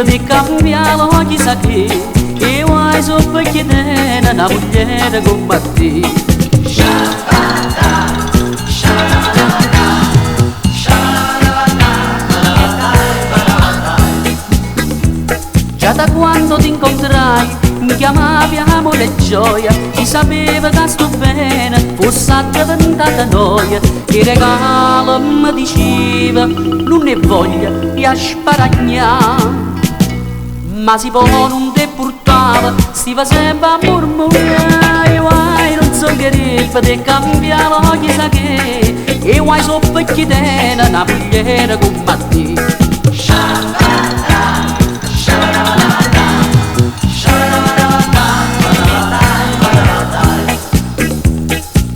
di cambiare chissà che e vuoi so perché te una moglie come te. Già da quando ti incontrai mi chiamavi amore e gioia, chi sapeva che sto bene fosse diventata noia, che regalo mi diceva non ne voglia di sparagnare, ma si può non te portava, stiva sempre a mormorare, non so che riffa te cambiava chissà che, e vuoi so perché te una moglie come te.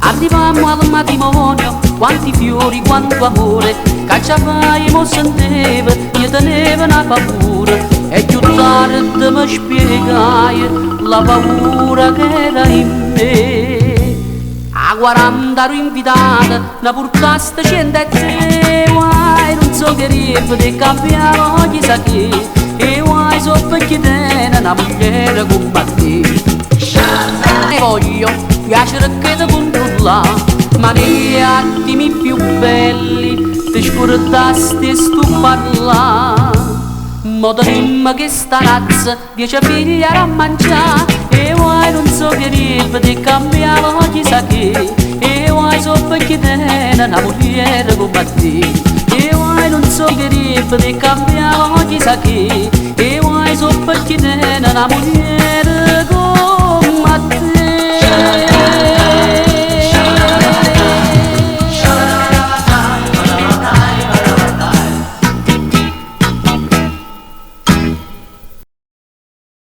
Arrivammo al matrimonio, quanti fiori, quanto amore, cacciavai mo senteva, mi teneva una paura, e più tardi mi spiegai la paura che era in me. A 40 ero invitata, ne portaste 103, guai, non so che riffa te cambiava chissà che, e guai so perché te una moglie come te. Ne voglio piacere che ti controlla, ma negli attimi più belli ti scordasti e stu parla. Mo dimmi che sta razza 10 figli a mangiare, e vuoi non so che riffa ti cambiava chissà che, e vuoi so perché te una moglie come te, e vuoi non so che riffa ti cambiava chissà che, e vuoi so perché te una moglie come te.